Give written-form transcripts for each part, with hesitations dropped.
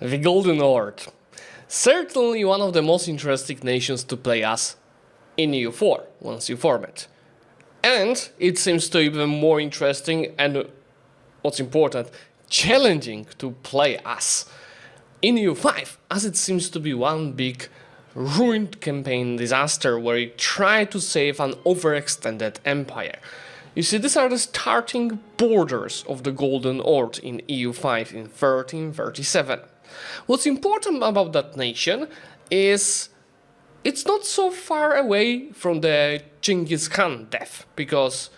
The Golden Horde. Certainly one of the most interesting nations to play as in EU4 once you form it. And it seems to be even more interesting and, what's important, challenging to play as in EU5, as it seems to be one big ruined campaign disaster where you try to save an overextended empire. You see, these are the starting borders of the Golden Horde in EU5 in 1337. What's important about that nation is it's not so far away from the Genghis Khan death, because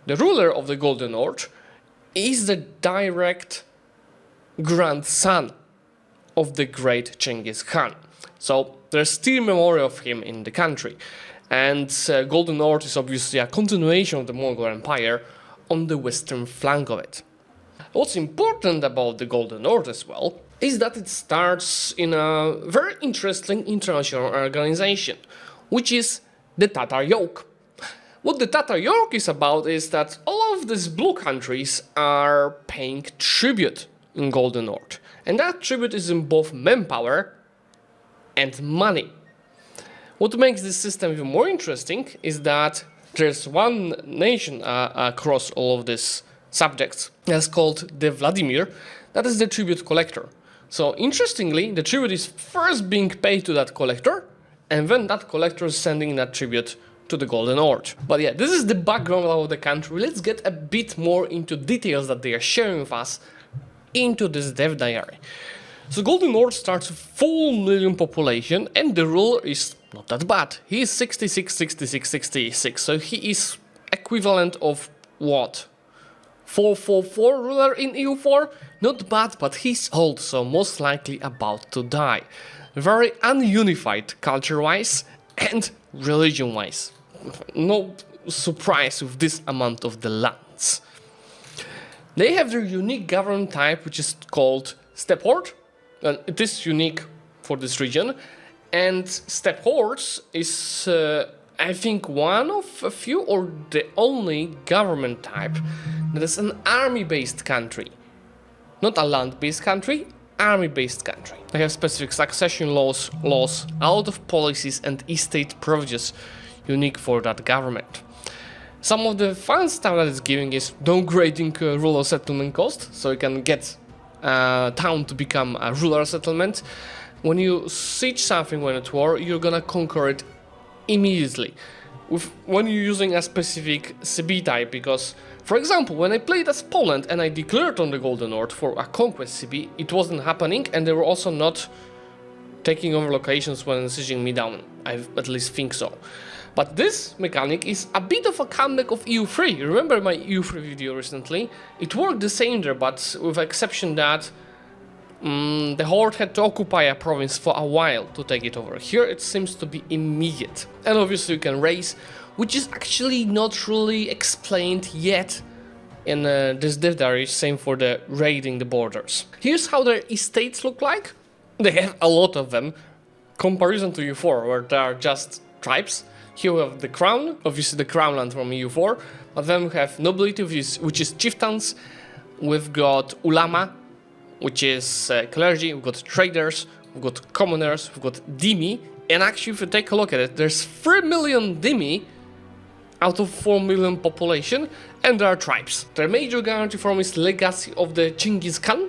the ruler of the Golden Horde is the direct grandson of the great Genghis Khan. So there's still memory of him in the country. And Golden Horde is obviously a continuation of the Mongol Empire on the western flank of it. What's important about the Golden Horde as well is that it starts in a very interesting international organization, which is the Tatar yoke. What the Tatar yoke is about is that all of these blue countries are paying tribute in Golden Horde. And that tribute is in both manpower and money. What makes this system even more interesting is that there's one nation across all of these subjects that's called the Vladimir, that is the tribute collector. So interestingly, the tribute is first being paid to that collector, and then that collector is sending that tribute to the Golden Horde. But yeah, this is the background of the country. Let's get a bit more into details that they are sharing with us into this dev diary. So Golden Horde starts with 4 million population, and the ruler is not that bad. He is 66, 66, 66, so he is equivalent of what? 444 ruler in EU4? Not bad, but he's old, so most likely about to die. Very ununified culture-wise and religion-wise. No surprise with this amount of the lands. They have their unique government type, which is called steppe horde. It is unique for this region, and steppe hordes is, I think, one of a few or the only government type that is an army-based country. Not a land-based country, army-based country. They have specific succession laws, a lot of policies and estate privileges unique for that government. Some of the fun stuff that it's giving is downgrading rural settlement cost, so you can get a town to become a rural settlement. When you siege something when at war, you're gonna conquer it immediately. When you're using a specific CB type, because, for example, when I played as Poland and I declared on the Golden Horde for a conquest CB, it wasn't happening, and they were also not taking over locations when sieging me down. I at least think so. But this mechanic is a bit of a comeback of EU3. Remember my EU3 video recently? It worked the same there, but with the exception that the Horde had to occupy a province for a while to take it over. Here it seems to be immediate. And obviously you can raise, which is actually not really explained yet in this dev diary, same for the raiding the borders. Here's how their estates look like. They have a lot of them, comparison to EU4, where there are just tribes. Here we have the crown, obviously the crown land from EU4, but then we have nobility, which is chieftains. We've got ulama, which is clergy, we've got traders, we've got commoners, we've got dhimmi, and actually if you take a look at it, there's 3 million dhimmi out of 4 million population, and there are tribes. Their major guarantee form is legacy of the Genghis Khan,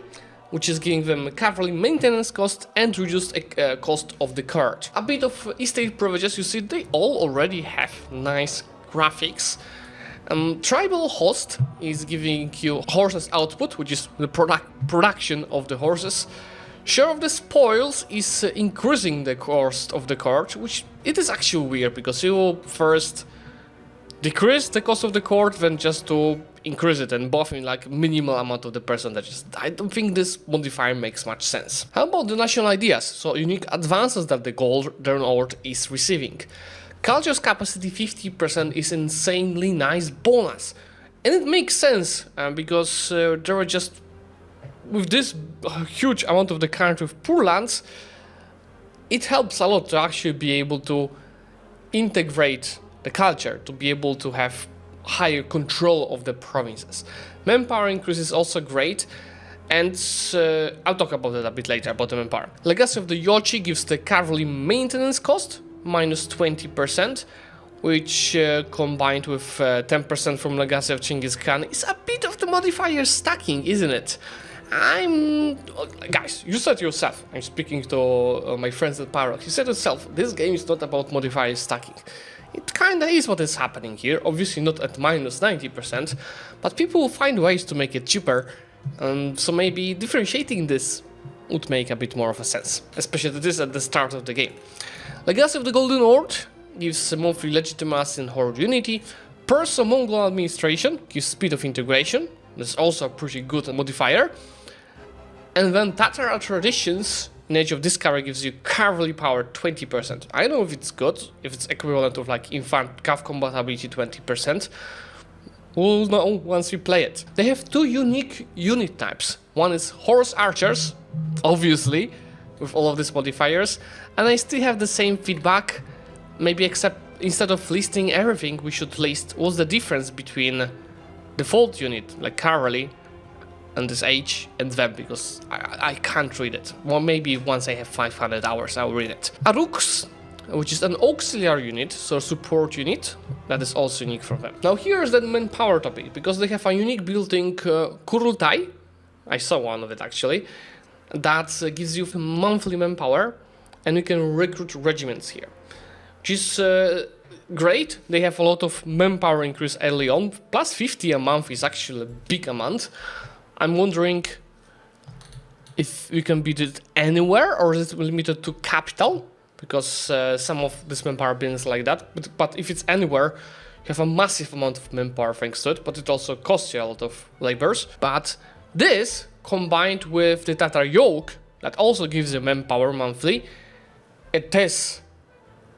which is giving them cavalry maintenance cost and reduced cost of the card. A bit of estate privileges, you see they all already have nice graphics. Tribal host is giving you horses output, which is the production of the horses. Share of the spoils is increasing the cost of the card, which it is actually weird, because you will first decrease the cost of the court, then just to increase it, and both in like minimal amount of the percentages. I don't think this modifier makes much sense. How about the national ideas? So unique advances that the Golden Horde is receiving. Culture's capacity 50% is insanely nice bonus. And it makes sense, because there are just, with this huge amount of the country with poor lands, it helps a lot to actually be able to integrate the culture, to be able to have higher control of the provinces. Manpower increase is also great, And I'll talk about that a bit later, about the manpower. Legacy of the Yochi gives the cavalry maintenance cost, minus 20%, which combined with 10% from Legacy of Genghis Khan is a bit of the modifier stacking, isn't it? Guys, you said yourself, I'm speaking to my friends at Parox, you said yourself, this game is not about modifier stacking. It kinda is what is happening here, obviously not at minus 90%, but people will find ways to make it cheaper, so maybe differentiating this would make a bit more of a sense, especially this at the start of the game. Legacy of the Golden Horde gives monthly legitimacy in Horde Unity. Perso-Mongol administration gives speed of integration, that's also a pretty good modifier. And then Tatar traditions in Age of Discovery gives you cavalry power 20%. I don't know if it's good, if it's equivalent of like infant cav compatibility 20%. We'll know once we play it. They have two unique unit types. One is horse archers, obviously, with all of these modifiers, and I still have the same feedback, maybe except instead of listing everything, we should list what's the difference between default unit, like cavalry, and this H and them, because I can't read it. Well, maybe once I have 500 hours, I'll read it. Arux, which is an auxiliary unit, so support unit, that is also unique from them. Now here's the manpower topic, because they have a unique building Kurultai, I saw one of it actually, that gives you monthly manpower, and you can recruit regiments here, which is great. They have a lot of manpower increase early on, plus 50 a month is actually a big amount. I'm wondering if we can beat it anywhere, or is it limited to capital? Because some of this manpower builds like that, but if it's anywhere, you have a massive amount of manpower thanks to it, but it also costs you a lot of labors. But this, combined with the Tatar yoke, that also gives you manpower monthly, it is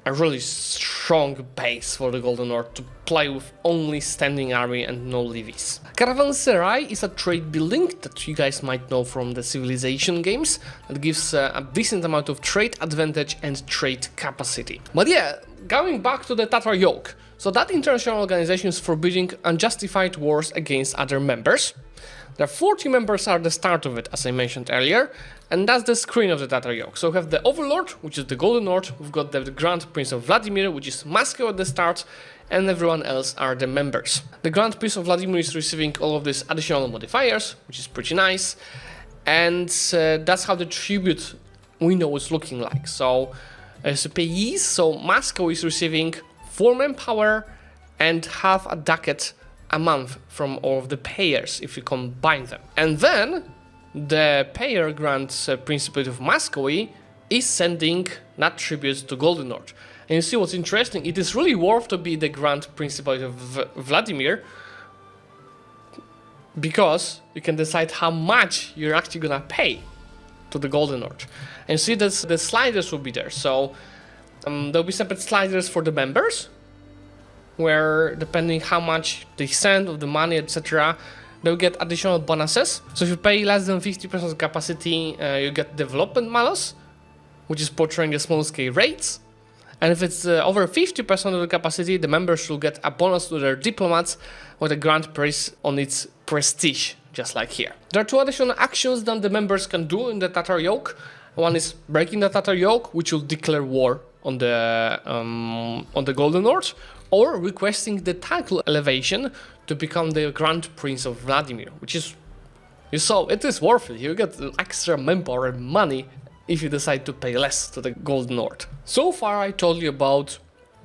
a really strong base for the Golden Horde to play with only standing army and no levies. Caravanserai is a trade building that you guys might know from the Civilization games that gives a decent amount of trade advantage and trade capacity. But yeah, going back to the Tatar yoke. So that international organization is forbidding unjustified wars against other members. There are 40 members at the start of it, as I mentioned earlier, and that's the screen of the Tatar yoke. So we have the Overlord, which is the Golden Horde, we've got the Grand Prince of Vladimir, which is Moscow at the start, and everyone else are the members. The Grand Prince of Vladimir is receiving all of these additional modifiers, which is pretty nice, and that's how the tribute window is looking like. So pays, so Moscow is receiving 4 manpower and half a ducat a month from all of the payers if you combine them. And then the payer Grand Principate of Moscow is sending that tribute to Golden Horde. And you see what's interesting, it is really worth to be the Grand Principate of Vladimir, because you can decide how much you're actually gonna pay to the Golden Horde. And you see that the sliders will be there, so there'll be separate sliders for the members, where depending how much they send of the money, etc., they'll get additional bonuses. So if you pay less than 50% capacity, you get development malus, which is portraying the small scale rates. And if it's over 50% of the capacity, the members will get a bonus to their diplomats with a grand prize on its prestige, just like here. There are 2 additional actions that the members can do in the Tatar yoke. One is breaking the Tatar yoke, which will declare war on the Golden Horde, or requesting the title elevation to become the Grand Prince of Vladimir, which is, you saw, it is worth it. You get extra manpower and money if you decide to pay less to the Golden Horde. So far I told you about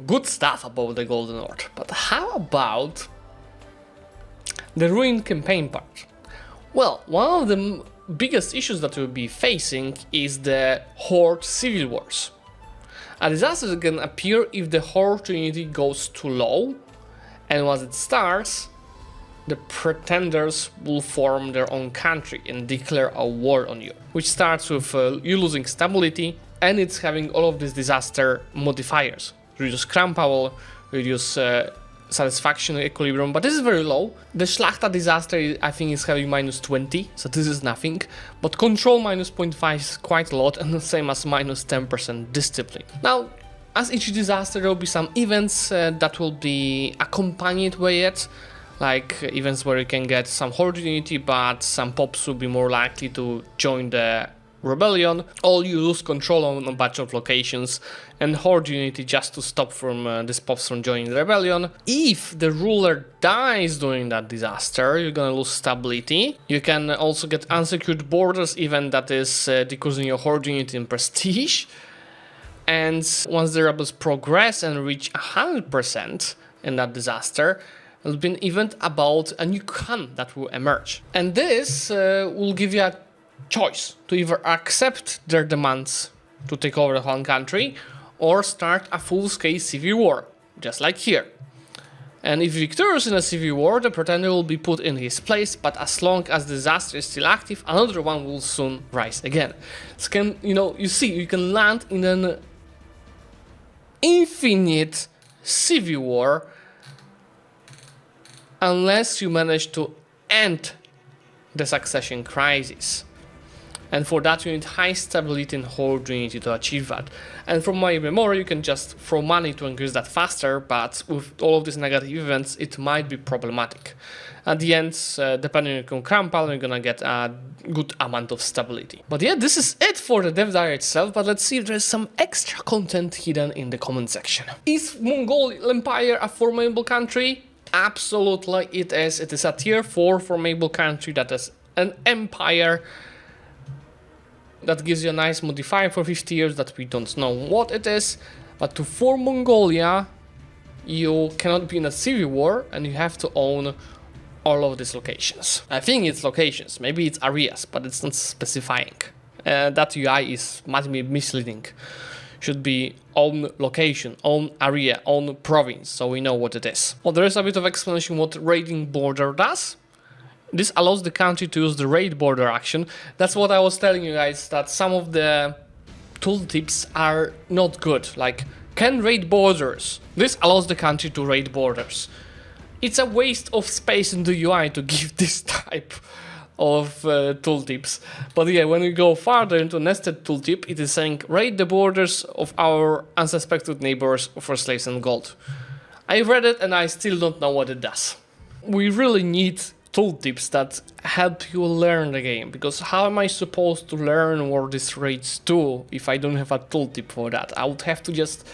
good stuff about the Golden Horde, but how about the Ruined campaign part? Well, one of the biggest issues that we'll be facing is the Horde civil wars. A disaster can appear if the Horde unity goes too low, and once it starts, the pretenders will form their own country and declare a war on you, which starts with you losing stability, and it's having all of these disaster modifiers. Reduce crime power, reduce satisfaction equilibrium, but this is very low. The Schlachta disaster, I think, is having minus 20, so this is nothing, but control minus 0.5 is quite a lot, and the same as minus 10% discipline. Now, as each disaster, there will be some events that will be accompanied by it, like events where you can get some horde unity, but some pops will be more likely to join the rebellion, or you lose control on a bunch of locations and horde unity just to stop from these pops from joining the rebellion. If the ruler dies during that disaster, you're gonna lose stability. You can also get unsecured borders event that is decreasing your horde unity in prestige. And once the rebels progress and reach 100% in that disaster, there'll be an event about a new Khan that will emerge. And this will give you a choice to either accept their demands to take over the whole country or start a full-scale civil war, just like here. And if victorious in a civil war, the pretender will be put in his place, but as long as the disaster is still active, another one will soon rise again. So you see, you can land in an infinite civil war unless you manage to end the succession crisis. And for that you need high stability and horde unity to achieve that. And from my memory you can just throw money to increase that faster, but with all of these negative events it might be problematic. At the end, depending on your campaign, you're gonna get a good amount of stability. But yeah, this is it for the dev diary itself, but let's see if there's some extra content hidden in the comment section. Is Mongol Empire a formidable country? Absolutely it is. It is a tier 4 formidable country that is an empire that gives you a nice modifier for 50 years that we don't know what it is, but to form Mongolia you cannot be in a civil war and you have to own all of these locations. I think it's locations, maybe it's areas, but it's not specifying. That UI might be misleading. Should be own location, own area, own province, so we know what it is. Well, there is a bit of explanation what raiding border does. This allows the country to use the raid border action. That's what I was telling you guys, that some of the tooltips are not good. Like, can raid borders. This allows the country to raid borders. It's a waste of space in the UI to give this type of tooltips. But yeah, when we go farther into nested tooltip, it is saying raid the borders of our unsuspected neighbors for slaves and gold. I read it and I still don't know what it does. We really need tooltips that help you learn the game, because how am I supposed to learn what these raids do if I don't have a tooltip for that? I would have to just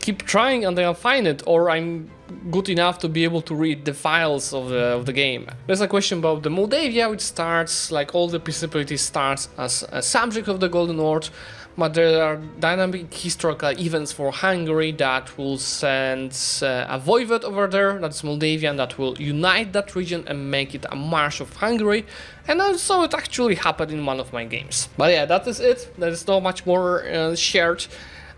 keep trying until I find it, or I'm good enough to be able to read the files of the game. There's a question about the Moldavia, which starts, like all the principalities, starts as a subject of the Golden Horde, but there are dynamic historical events for Hungary that will send a voivode over there, that's Moldavian, that will unite that region and make it a March of Hungary, and I saw it actually happen in one of my games. But yeah, that is it, there is not much more shared.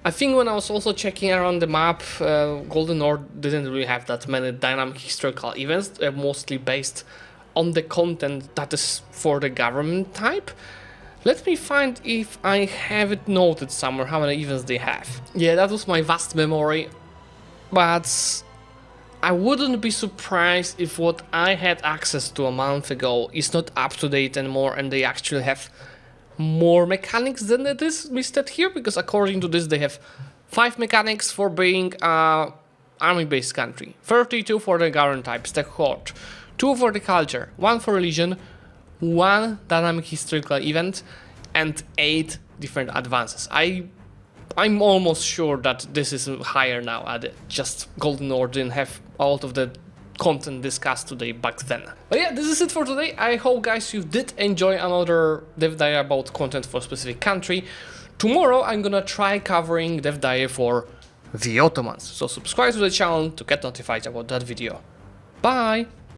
I think when I was also checking around the map, Golden Horde didn't really have that many dynamic historical events. They're mostly based on the content that is for the government type. Let me find if I have it noted somewhere how many events they have. Yeah, that was my vast memory, but I wouldn't be surprised if what I had access to a month ago is not up to date anymore and they actually have more mechanics than it is listed here, because according to this they have 5 mechanics for being an army-based country, 32 for the government types, the horde, 2 for the culture, 1 for religion, 1 dynamic historical event, and 8 different advances. I'm almost sure that this is higher now, just Golden Horde didn't have a lot of the content discussed today back then. But yeah, this is it for today. I hope guys you did enjoy another dev diary about content for a specific country. Tomorrow I'm gonna try covering dev diary for the Ottomans, so subscribe to the channel to get notified about that video. Bye!